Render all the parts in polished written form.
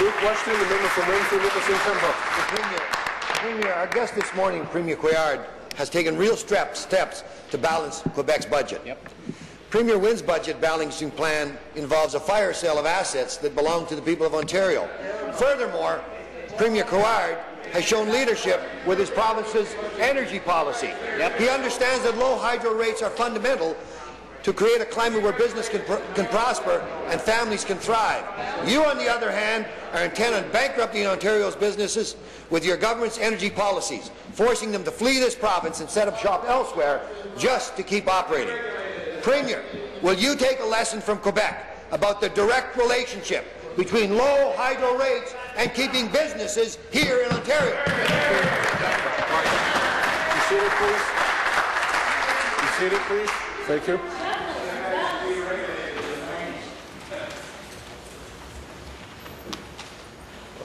New question, the member from Renfrew, Nicholson, Pembroke. Premier, our guest this morning, Premier Couillard, has taken real steps to balance Quebec's budget. Yep. Premier Wynn's budget balancing plan involves a fire sale of assets that belong to the people of Ontario. Furthermore, Premier Couillard has shown leadership with his province's energy policy. Yep. He understands that low hydro rates are fundamental to create a climate where business can prosper and families can thrive. You, on the other hand, are intent on bankrupting Ontario's businesses with your government's energy policies, forcing them to flee this province and set up shop elsewhere just to keep operating. Premier, will you take a lesson from Quebec about the direct relationship between low hydro rates and keeping businesses here in Ontario? Be seated, please. Be seated, please. Thank you.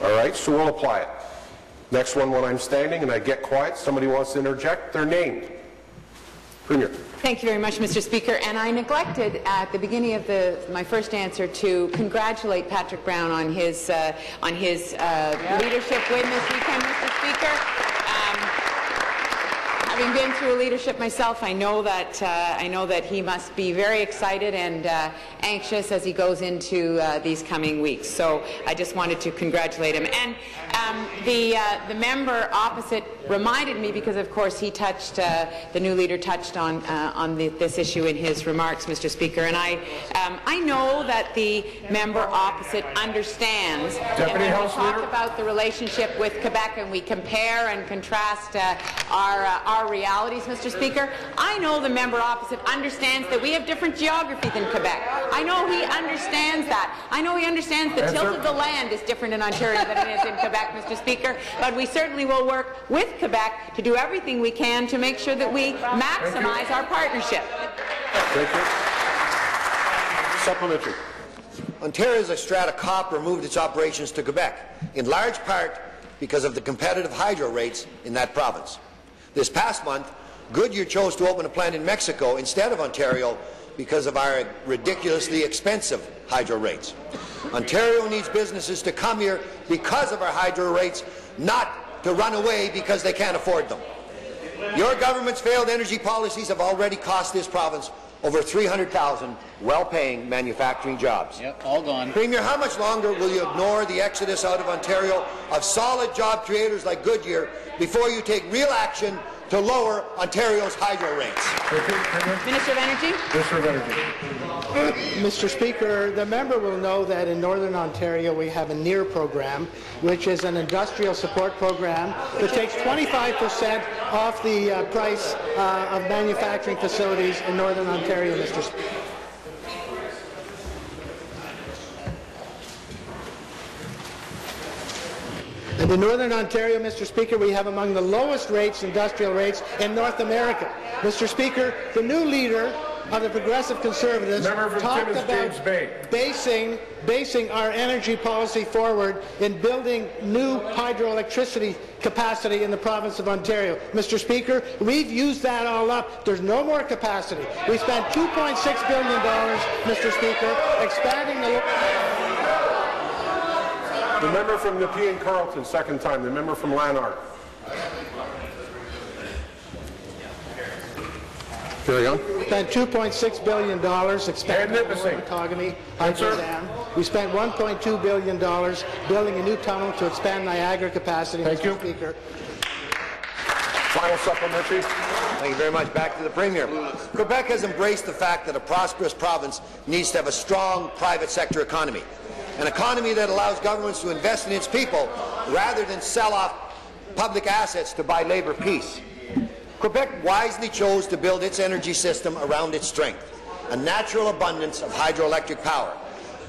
All right, so we'll apply it. Next one, when I'm standing and I get quiet, somebody wants to interject, they're named. Premier. Thank you very much, Mr. Speaker. And I neglected at the beginning of my first answer to congratulate Patrick Brown on his leadership win this weekend, Mr. Speaker. Having been through leadership myself, I know that he must be very excited and anxious as he goes into these coming weeks. So I just wanted to congratulate him. And the member opposite reminded me, because of course he touched, the new leader touched on this issue in his remarks, Mr. Speaker. And I know that the member opposite understands. Deputy and when we House talk Leader. about the relationship with Quebec and we compare and contrast our realities, Mr. Speaker, I know the member opposite understands that we have different geography than Quebec. I know he understands that. I know he understands the tilt of the land is different in Ontario than it is in Quebec, Mr. Speaker, but we certainly will work with Quebec to do everything we can to make sure that we maximize our partnership. Thank you. Supplementary. Ontario's Strata Copper moved its operations to Quebec, in large part because of the competitive hydro rates in that province. This past month, Goodyear chose to open a plant in Mexico instead of Ontario because of our ridiculously expensive hydro rates. Ontario needs businesses to come here because of our hydro rates, not to run away because they can't afford them. Your government's failed energy policies have already cost this province over 300,000 well-paying manufacturing jobs. Yep, all gone. Premier, how much longer will you ignore the exodus out of Ontario of solid job creators like Goodyear before you take real action to lower Ontario's hydro rates? Minister of Energy. Minister of Energy. Mr. Speaker, the member will know that in Northern Ontario we have a NEAR program, which is an industrial support program that takes 25% off the price of manufacturing facilities in Northern Ontario, Mr. Speaker. And in Northern Ontario, Mr. Speaker, we have among the lowest rates, industrial rates, in North America. Mr. Speaker, the new leader of the Progressive Conservatives talked about basing our energy policy forward in building new hydroelectricity capacity in the province of Ontario. Mr. Speaker, we've used that all up. There's no more capacity. We spent $2.6 billion, Mr. Speaker, expanding the... The member from Nepean Carleton, second time. The member from Lanark. Carry on. We spent $2.6 billion expanding the Outagamie Hydro Dam. We spent $1.2 billion building a new tunnel to expand Niagara capacity, Mr. Speaker. Final supplementary. Thank you very much. Back to the Premier. Quebec has embraced the fact that a prosperous province needs to have a strong private sector economy. An economy that allows governments to invest in its people rather than sell off public assets to buy labour peace. Quebec wisely chose to build its energy system around its strength, a natural abundance of hydroelectric power.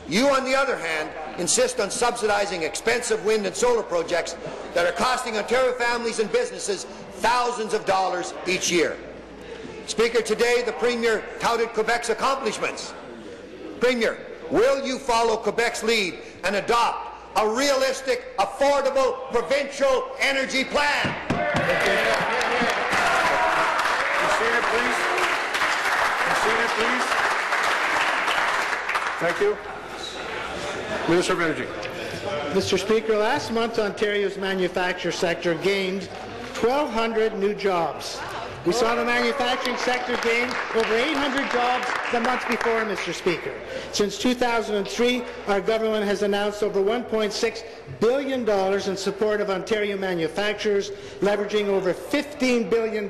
You, on the other hand, insist on subsidizing expensive wind and solar projects that are costing Ontario families and businesses thousands of dollars each year. Speaker, today the Premier touted Quebec's accomplishments. Premier, will you follow Quebec's lead and adopt a realistic, affordable, provincial energy plan? Seated, please. Be seated, please. Thank you. Minister of Energy. Mr. Speaker, last month Ontario's manufacturing sector gained 1,200 new jobs. We saw the manufacturing sector gain over 800 jobs the month before, Mr. Speaker. Since 2003, our government has announced over $1.6 billion in support of Ontario manufacturers, leveraging over $15 billion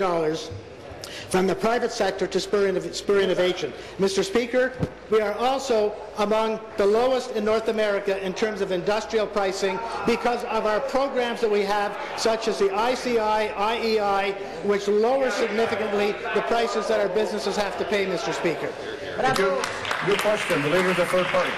from the private sector to spur innovation. Mr. Speaker, we are also among the lowest in North America in terms of industrial pricing because of our programs that we have, such as the ICI, IEI, which lower significantly the prices that our businesses have to pay, Mr. Speaker. Thank you. New question, the Leader of the Third Party.